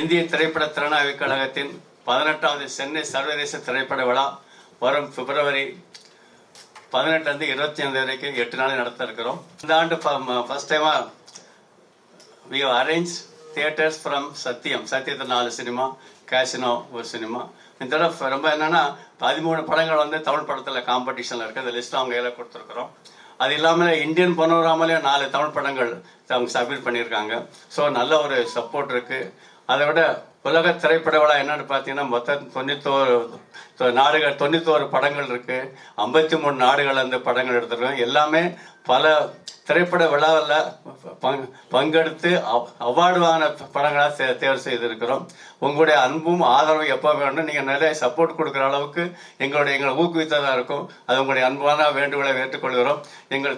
இந்திய திரைப்பட திறனாய்வு கழகத்தின் 18வது சென்னை சர்வதேச திரைப்பட விழா வரும் பிப்ரவரி 18 25 வரைக்கும் 8 நாள் நடத்த இருக்கிறோம். இந்த ஆண்டு ஃபர்ஸ்ட் டைமா we have arranged theaters from சத்தியத்தில் 4 சினிமா, கேசினோ ஒரு சினிமா. இந்த தடவை ரொம்ப என்னன்னா 13 படங்கள் வந்து தமிழ் படத்தில் காம்படிஷனில் இருக்குது. அந்த லிஸ்ட் அவங்க கையில் கொடுத்துருக்குறோம். அது இல்லாமல் இந்தியன் பனோராமாலே 4 தமிழ் படங்கள் அவங்க சப்மிட் பண்ணியிருக்காங்க. ஸோ நல்ல ஒரு சப்போர்ட் இருக்குது. அதை விட உலக திரைப்பட விழா என்னென்னு பார்த்தீங்கன்னா மொத்தம் 91 படங்கள் இருக்குது. 53 நாடுகள் அந்த படங்கள் எடுத்துருக்கோம். எல்லாமே பல திரைப்பட விழாவில் பங்கெடுத்து அவார்டு வாங்கின படங்களாக தேர்வு செய்திருக்கிறோம். உங்களுடைய அன்பும் ஆதரவும் எப்போ வேணும், நீங்கள் நிறைய சப்போர்ட் கொடுக்குற அளவுக்கு எங்களை ஊக்குவித்ததாக இருக்கும். அது உங்களுடைய அன்பான வேண்டுகோளை ஏற்றுக்கொள்கிறோம். எங்கள்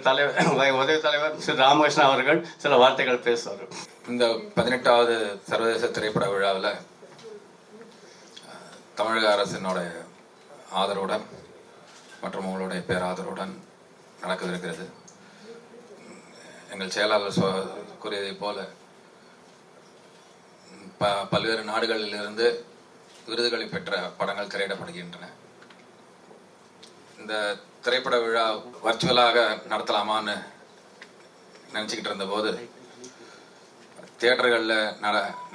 உதவி தலைவர் திரு ராமகிருஷ்ணன் அவர்கள் சில வார்த்தைகள் பேசுவார். இந்த 18வது சர்வதேச திரைப்பட விழாவில் தமிழக அரசினுடைய ஆதரவுடன் மற்றும் உங்களுடைய பேராதரவுடன் நடக்கவிருக்கிறது. எங்கள் செயலாளர் கூறியதைப் போல பல்வேறு நாடுகளிலிருந்து விருதுகளை பெற்ற படங்கள் திரையிடப்படுகின்றன. இந்த திரைப்பட விழா வர்ச்சுவலாக நடத்தலாமான்னு நினச்சிக்கிட்டு இருந்தபோது தியேட்டர்களில்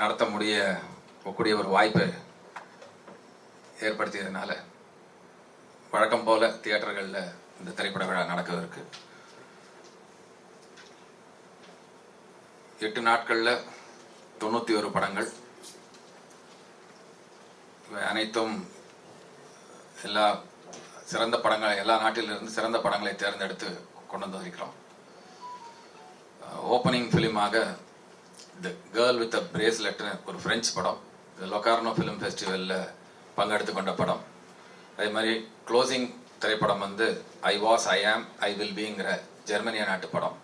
நடத்த முடியக்கூடிய ஒரு வாய்ப்பை ஏற்படுத்தியதுனால வழக்கம் போல தியேட்டர்களில் இந்த திரைப்பட விழா நடக்கவிருக்கு. 8 நாட்களில் 91 படங்கள். இவை அனைத்தும் எல்லா சிறந்த படங்கள், எல்லா நாட்டிலிருந்து சிறந்த படங்களை தேர்ந்தெடுத்து கொண்டு வந்து இருக்கிறோம். ஓப்பனிங் ஃபிலிமாக த கேர்ள் வித் அ பிரேஸ்லெட்னு ஒரு ஃப்ரெஞ்சு படம், இது லொகார்னோ ஃபிலிம் ஃபெஸ்டிவலில் பங்கெடுத்து கொண்ட படம். அதே மாதிரி க்ளோசிங் திரைப்படம் வந்து ஐ வாஸ் ஐ ஆம் ஐ வில் பிங்கிற ஜெர்மனிய நாட்டு படம்.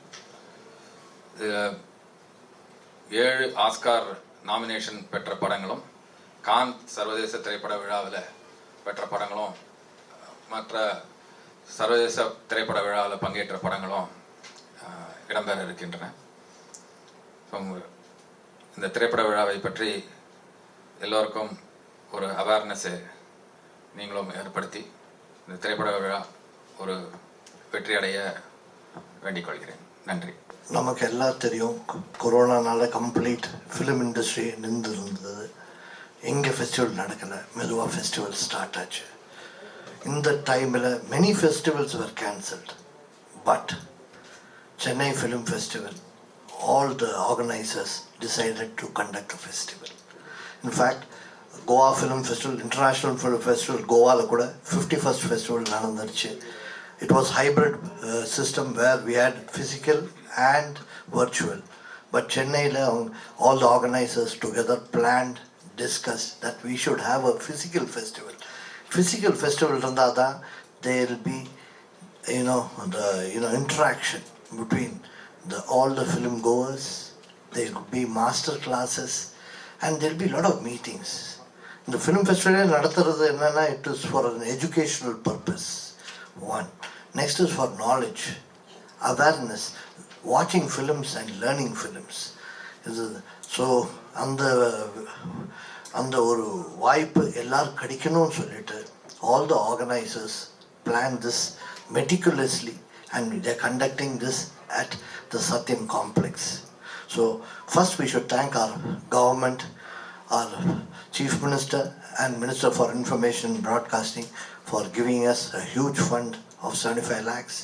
7 ஆஸ்கார் நாமினேஷன் பெற்ற படங்களும், கான் சர்வதேச திரைப்பட விழாவில் பெற்ற படங்களும், மற்ற சர்வதேச திரைப்பட விழாவில் பங்கேற்ற படங்களும் இடம்பெற இருக்கின்றன. இந்த திரைப்பட விழாவை பற்றி எல்லோருக்கும் ஒரு அவேர்னஸை நீங்களும் ஏற்படுத்தி இந்த திரைப்பட விழா ஒரு வெற்றி அடைய வேண்டிக் கொள்கிறேன். நன்றி. நமக்கு எல்லாம் தெரியும், கொரோனானால கம்ப்ளீட் ஃபிலிம் இண்டஸ்ட்ரி நின்று இருந்தது. எங்கே ஃபெஸ்டிவல் நடக்கலை, மெதுவாக ஃபெஸ்டிவல் ஸ்டார்ட் ஆச்சு. இந்த டைமில் many festivals were cancelled. But Chennai film festival, all the organizers decided to conduct a festival. In fact, Goa Film Festival, International Film Festival, Goa la kuda 51st festival nadandiruchu. It was hybrid system where we had physical and virtual. But Chennai la all the organizers together planned, discussed that we should have a physical festival. Physical festival randa da there will be the interaction between all the film goers. There could be master classes and there will be a lot of meetings. In the film festival, it is for an educational purpose. One. Next is for knowledge, awareness, watching films and learning films. So, அந்த ஒரு வாய்ப்பு எல்லாரும் கிடைக்கணும்னு சொல்லிட்டு all the organizers planned this meticulously and they're conducting this at the Satyam complex. So first we should thank our government, our Chief Minister and Minister for Information and Broadcasting for giving us a huge fund of 75 lakhs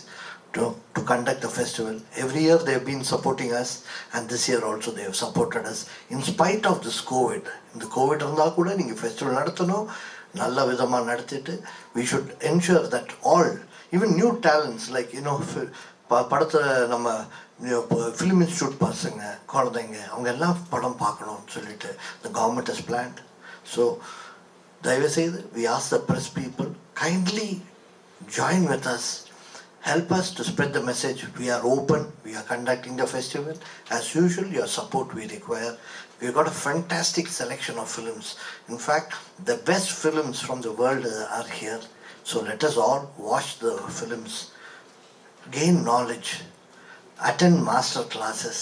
to conduct the festival. Every year they have been supporting us and this year also they have supported us in spite of this COVID. இந்த COVID இருந்தா கூட நீங்க festival நடத்தணும், நல்ல விதமா நடத்திட்டு we should ensure that all, even new talents like படத்தை நம்ம ஃபிலிம் இன்ஸ்டியூட் பசங்க, குழந்தைங்க, அவங்க எல்லாம் படம் பார்க்கணும்னு சொல்லிட்டு the government has planned. So தயவு செய்து we ask the press people, kindly join with us, help us to spread the message. We are open, we are conducting the festival. As usual, your support we require. We've got a fantastic selection of films. In fact, the best films from the world are here. So let us all watch the films, gain knowledge, attend master classes,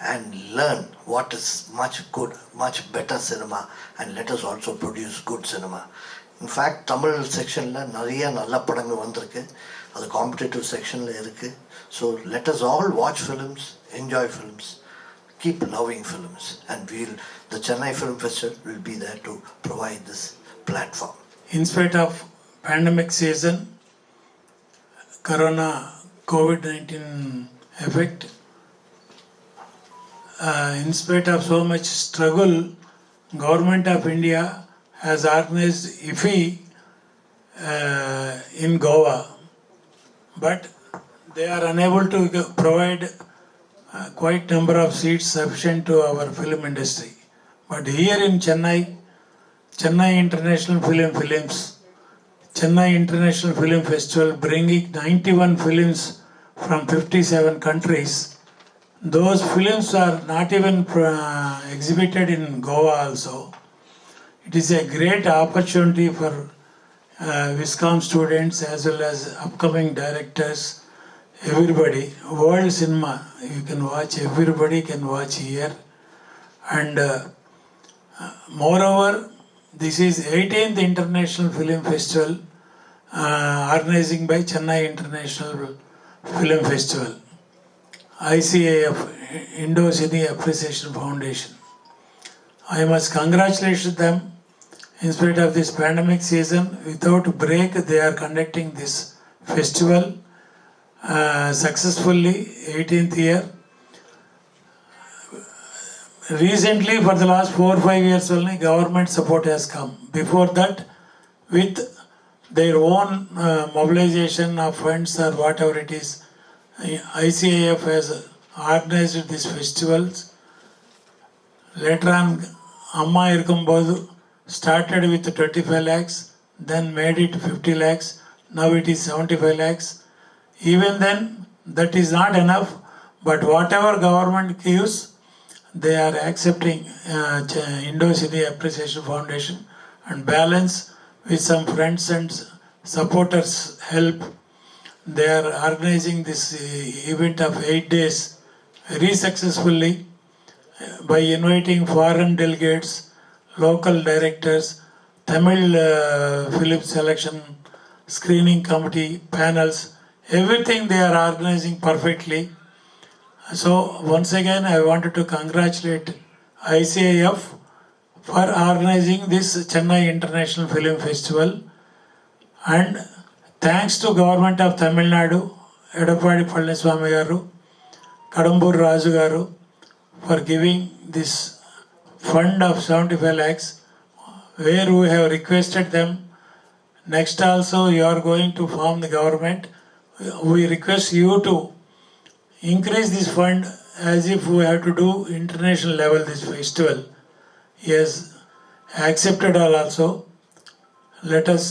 and learn what is much good, much better cinema, and let us also produce good cinema. In fact, Tamil sectionல நிறைய நல்ல படங்கள் வந்திருக்கு. அது competitive sectionல இருக்கு. So let us all watch films, enjoy films, keep loving films, and the Chennai Film Festival will be there to provide this platform. In spite of pandemic season, Corona, COVID-19 effect, in spite of so much struggle, Government of India has organized IFFI in Goa, but they are unable to provide quite number of seats sufficient to our film industry. But here in Chennai International Chennai International Film Festival bringing 91 films from 57 countries. Those films are not even exhibited in Goa also. It is a great opportunity for Viscom students as well as upcoming directors, everybody. World cinema, you can watch, everybody can watch here. And moreover, this is 18th International Film Festival organizing by Chennai International Film Festival. ICAF, Indo-Cine Appreciation Foundation. I must congratulate them. In spite of this pandemic season, without break, they are conducting this festival successfully, 18th year. Recently, for the last 4 or 5 years only, government support has come. Before that, with their own mobilization of funds or whatever it is, ICAF has organized these festivals. Later on, Amma Irkumbadu started with 25 lakhs, then made it 50 lakhs, now it is 75 lakhs. Even then, that is not enough, but whatever government gives, they are accepting Indo-Cine Appreciation Foundation and balance with some friends and supporters help. They are organizing this event of 8 days very successfully by inviting foreign delegates, local directors, Tamil film selection, screening committee, panels, everything they are organizing perfectly. So once again I wanted to congratulate ICAF for organizing this Chennai International Film Festival, and thanks to Government of Tamil Nadu, Edappadi Palniswamy garu, Kadambur Raju garu, for giving this fund of 75 lakhs, where we have requested them. Next also you are going to form the government. We request you to increase this fund as if we have to do international level this festival. He has accepted all also. Let us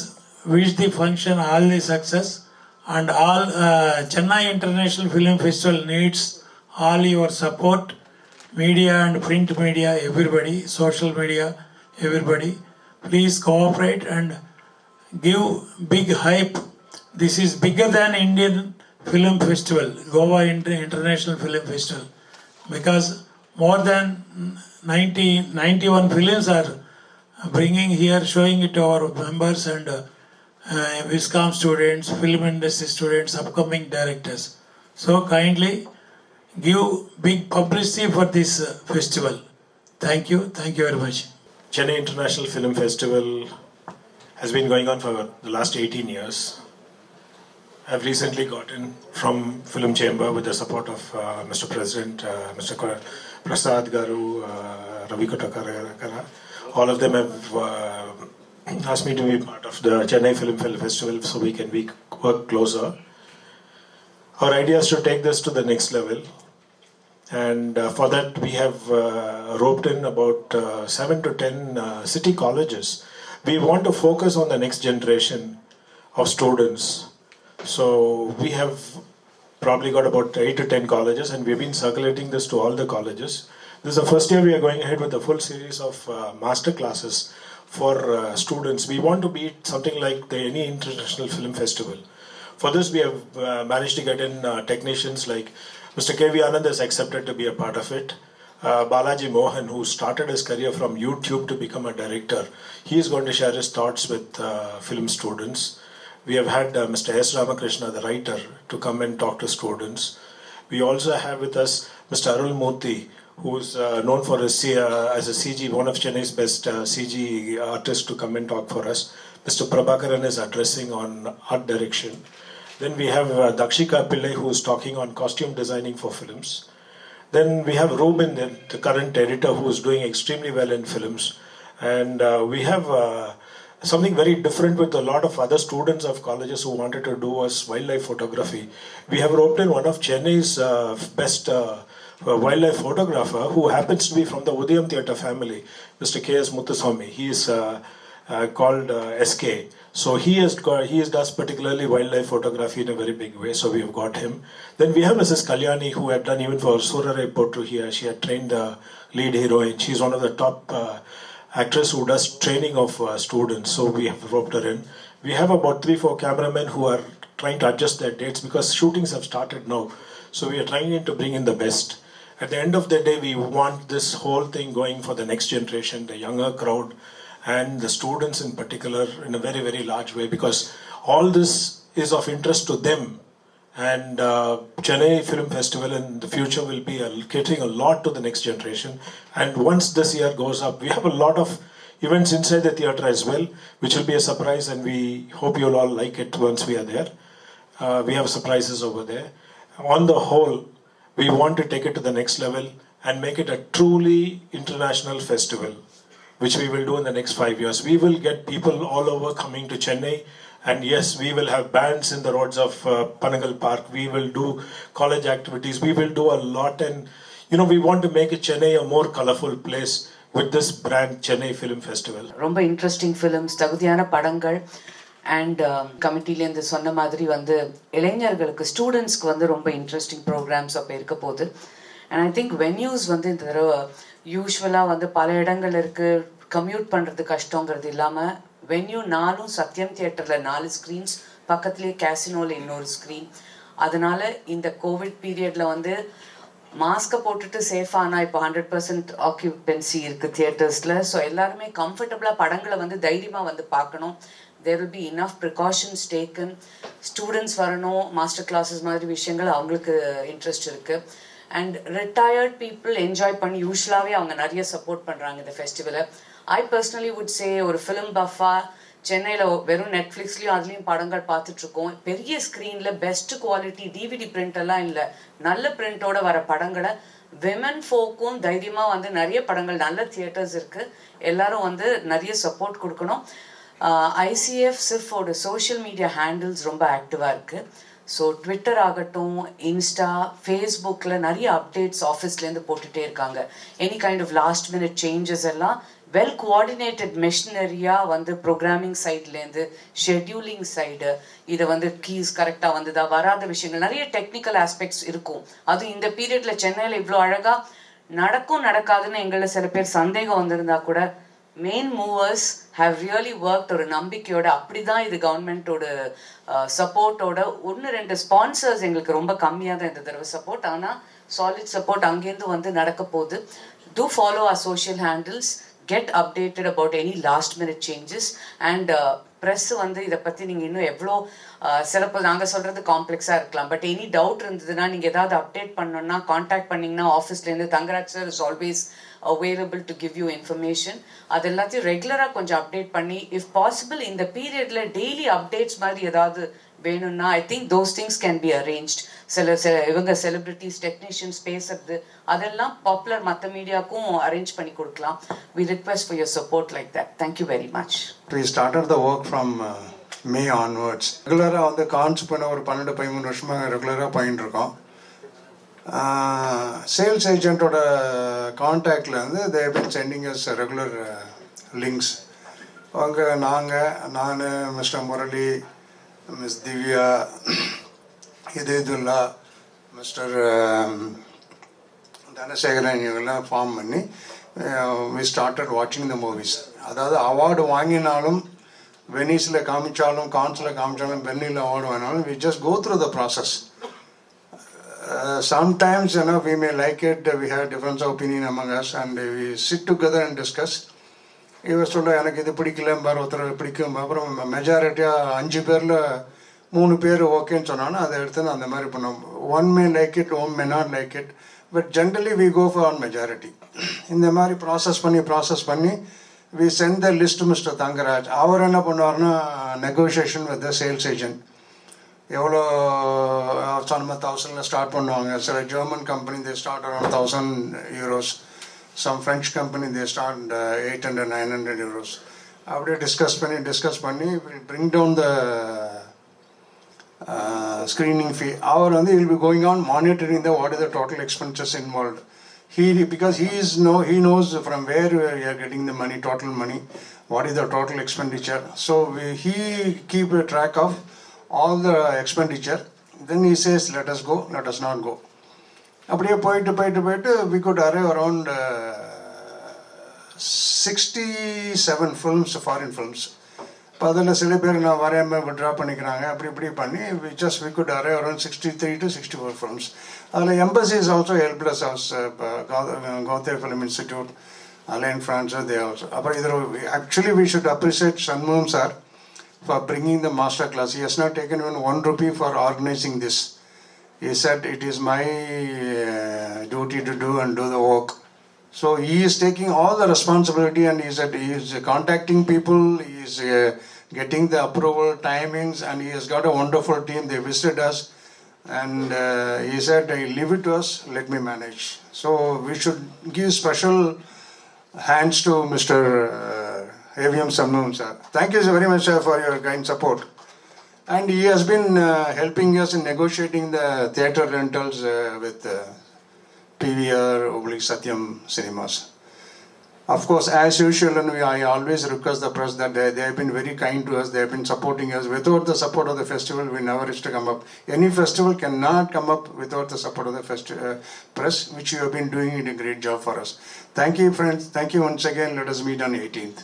wish the function all the success, and all Chennai International Film Festival needs all your support, media and print media, everybody, social media, everybody. Please cooperate and give big hype. This is bigger than Indian Film Festival, Goa International Film Festival, because more than 91 films are bringing here, showing it to our members and Viscom students, film industry students, upcoming directors. So kindly give big publicity for this festival. Thank you very much. Chennai International Film Festival has been going on for the last 18 years. I've recently gotten from Film Chamber with the support of Mr. President, Mr. Prasad Garu, Ravi Kotakara. All of them have asked me to be part of the Chennai Film Festival so we can work closer. Our idea is to take this to the next level, and for that we have roped in about 7 to 10 city colleges. We want to focus on the next generation of students. So we have probably got about 8 to 10 colleges, and we've been circulating this to all the colleges. This is the first year we are going ahead with a full series of master classes for students. We want to be something like any international film festival. For this we have managed to get in technicians like Mr. K.V. Anand has accepted to be a part of it. Balaji Mohan, who started his career from YouTube to become a director, he is going to share his thoughts with film students. We have had Mr. S. Ramakrishna, the writer, to come and talk to students. We also have with us Mr. Arul Murthy, who is known for his as a CG, one of Chennai's best CG artists, to come and talk for us. Mr. Prabhakaran is addressing on art direction. Then we have Dakshika Pillai, who is talking on costume designing for films. Then we have Ruben, the current editor, who is doing extremely well in films. And we have something very different with a lot of other students of colleges who wanted to do was wildlife photography. We have roped in one of Chennai's best wildlife photographer, who happens to be from the Udayam Theatre family, Mr. K.S. Muthuswamy. He is called SK. So he does particularly wildlife photography in a very big way. So we have got him. Then we have Mrs. Kalyani, who had done even for Surarai Potru here. She had trained the lead heroine. She's one of the top actress who does training of students. So we have roped her in. We have about 3-4 cameramen who are trying to adjust their dates because shootings have started now. So we are trying to bring in the best. At the end of the day, we want this whole thing going for the next generation, the younger crowd, and the students in particular in a very, very large way, because all this is of interest to them. And Chennai Film Festival in the future will be catering a lot to the next generation. And once this year goes up, we have a lot of events inside the theatre as well, which will be a surprise, and we hope you'll all like it once we are there. We have surprises over there. On the whole, we want to take it to the next level and make it a truly international festival, which we will do in the next 5 years. We will get people all over coming to Chennai, and yes, we will have bands in the roads of Panagal Park. We will do college activities. We will do a lot, and we want to make Chennai a more colorful place with this brand Chennai Film Festival. ரொம்ப interesting films, தகுதியான படங்கள், and கமிட்டிலேருந்து சொன்ன மாதிரி வந்து இளைஞர்களுக்கு ஸ்டூடெண்ட்ஸ்க்கு வந்து ரொம்ப இன்ட்ரெஸ்டிங் ப்ரோக்ராம்ஸ் அப்போ இருக்க போகுது. அண்ட் ஐ திங்க் வென்யூஸ் வந்து இந்த தடவை யூஸ்வலாக வந்து பல இடங்கள் இருக்குது, கம்யூட் பண்ணுறது கஷ்டங்கிறது இல்லாமல் வென்யூ 4 சத்யம் தியேட்டரில் 4 ஸ்க்ரீன்ஸ், பக்கத்துலேயே கேசினோவில் இன்னொரு ஸ்க்ரீன். அதனால் இந்த கோவிட் பீரியடில் வந்து மாஸ்கை போட்டுட்டு சேஃபானா இப்போ 100% ஆக்குபென்சி இருக்குது தியேட்டர்ஸில். ஸோ எல்லாருமே கம்ஃபர்டபுளாக படங்களை வந்து தைரியமாக வந்து பார்க்கணும். There will be enough precautions taken. Students வரணும், மாஸ்டர் கிளாஸஸ் மாதிரி விஷயங்கள் அவங்களுக்கு இன்ட்ரெஸ்ட் இருக்குது. அண்ட் ரிட்டையர்ட் பீப்புள் என்ஜாய் பண்ணி யூஸ்வலாகவே அவங்க நிறைய சப்போர்ட் பண்ணுறாங்க இந்த ஃபெஸ்டிவலை. ஐ பர்சனலி வுட் சே ஒரு ஃபிலிம் பஃபாக சென்னையில் வெறும் நெட்ஃப்ளிக்ஸ்லேயும் அதுலேயும் படங்கள் பார்த்துட்ருக்கோம். பெரிய ஸ்க்ரீனில் பெஸ்ட் குவாலிட்டி டிவிடி பிரிண்டெல்லாம் இல்லை, நல்ல பிரிண்டோட வர படங்களை விமன் ஃபோக்கும் தைரியமாக வந்து நிறைய படங்கள் நல்ல தியேட்டர்ஸ் இருக்குது, எல்லாரும் வந்து நிறைய சப்போர்ட் கொடுக்கணும். ICF சிஃபோட சோஷியல் மீடியா ஹேண்டில்ஸ் ரொம்ப ஆக்டிவாக இருக்குது. ஸோ ட்விட்டர் ஆகட்டும், இன்ஸ்டா, ஃபேஸ்புக்கில் நிறைய அப்டேட்ஸ் ஆஃபீஸ்லேருந்து போட்டுகிட்டே இருக்காங்க. Any kind of last minute changes எல்லாம் வெல் கோஆர்டினேட்டட் மெஷினரியாக வந்து ப்ரோக்ராமிங் சைட்லேருந்து ஷெட்யூலிங் சைடு இதை வந்து கீஸ் கரெக்டாக வந்ததா, வராத விஷயங்கள் நிறைய டெக்னிக்கல் ஆஸ்பெக்ட்ஸ் இருக்கும். அதுவும் இந்த பீரியடில் சென்னையில் இவ்வளோ அழகாக நடக்காதுன்னு எங்களில் சில பேர் சந்தேகம் வந்திருந்தா கூட main movers have really worked ஒரு நம்பிக்கையோட. அப்படி தான் இது கவர்மெண்ட்டோட சப்போர்ட்டோட. 1-2 ஸ்பான்சர்ஸ் எங்களுக்கு ரொம்ப கம்மியாக தான் இந்த தடவை சப்போர்ட், ஆனால் சாலிட் சப்போர்ட் அங்கேருந்து வந்து நடக்க போகுது. Do follow our social handles, get updated about any last minute changes, and press வந்து இதை பற்றி நீங்கள் இன்னும் எவ்வளோ சிலப்போ நாங்கள் சொல்கிறது காம்ப்ளெக்ஸாக இருக்கலாம், பட் எனி டவுட் இருந்ததுன்னா நீங்கள் ஏதாவது அப்டேட் பண்ணணுன்னா காண்டாக்ட் பண்ணிங்கன்னா ஆஃபீஸ்லேருந்து Thangaraj sir is always available to give you information. அது எல்லாத்தையும் ரெகுலராக கொஞ்சம் அப்டேட் பண்ணி, இஃப் பாசிபிள் இந்த பீரியடில் டெய்லி அப்டேட்ஸ் மாதிரி ஏதாவது வேணும்னா I think those things can be arranged. இவங்க செலிபிரிட்டிஸ் டெக்னீஷியன்ஸ் பேசுறது அதெல்லாம் பாப்புலர் மற்ற மீடியாவுக்கும் அரேஞ்ச் பண்ணி கொடுக்கலாம். We request for your support like that. Thank you very much. We started the work from May onwards. ரெகுலராக வந்து கான்ஸ் பண்ண ஒரு 12-13 வருஷமாக ரெகுலராக பண்ணிட்டு இருக்கோம். சேல்ஸ் ஏஜென்ட்டோட கான்டாக்டில் வந்து they have been sending us regular links. அவங்க நான் மிஸ்டர் முரளி, மிஸ் திவ்யா, இதேதுல்லா, மிஸ்டர் தனசேகரன் இவங்கெல்லாம் ஃபார்ம் பண்ணி வி ஸ்டார்டட் வாட்சிங் த மூவிஸ். அதாவது அவார்டு வாங்கினாலும், வெனிஸில் காமிச்சாலும், கான்ஸில் காமிச்சாலும், பெர்லினில் அவார்டு வாங்கினாலும் we just go through the process. sometimes, we may like it, we have difference of opinion among us, and we sit together and discuss. இவர் சொல்ல எனக்கு இது பிடிக்கலம்பார், ஒருத்தர் பிடிக்கும். அப்புறம் மெஜாரிட்டியாக 5 பேரில் 3 பேர் ஓகேன்னு சொன்னாலும் அதை எடுத்து அந்த மாதிரி பண்ணோம். One may like it, one may not like it, but generally we go for majority. இந்த மாதிரி ப்ராசஸ் பண்ணி we sent the list mister Thangaraj. அவர் என்ன பண்ணுவார்னா negotiation with the sales agent. எவ்வளோ சொன்ன 1000 ஸ்டார்ட் பண்ணுவாங்க. சில German company they start around 1000 euros. Some French company they start 800-900 euros. அப்படியே டிஸ்கஸ் பண்ணி we'll bring down the screening fee. Our he'll be going on monitoring what is the total expenses involved. Because he knows from where we are getting the money, total money, what is the total expenditure. So he keep a track of all the expenditure. Then he says let us go, let us not go. அப்படியே போயிட்டு we could arrive around 67 films, foreign films. இப்போ அதில் சில பேர் நான் வரையாமல் withdraw பண்ணிக்கிறாங்க. அப்படி பண்ணி we could arrive around 63 to 64 films. அதில் embassies also helped us. Gauthier Film Institute, Alain France, they also. அப்புறம் இதில் actually we should appreciate Shanmugam sir for bringing the master class. He has not taken even 1 rupee for organizing this. He said it is my duty to do and do the work. So he is taking all the responsibility, and he said he is contacting people, he is getting the approval timings, and he has got a wonderful team. They visited us, and he said leave it to us, let me manage. So we should give special hands to Mr. AVM Shanmugam sir. Thank you very much sir for your kind support. And he has been helping us in negotiating the theatre rentals with PVR /Satyam Cinemas. Of course, as usual, and I always request the press that they have been very kind to us. They have been supporting us. Without the support of the festival, we never used to come up. Any festival cannot come up without the support of the press, which you have been doing a great job for us. Thank you, friends. Thank you once again. Let us meet on 18th.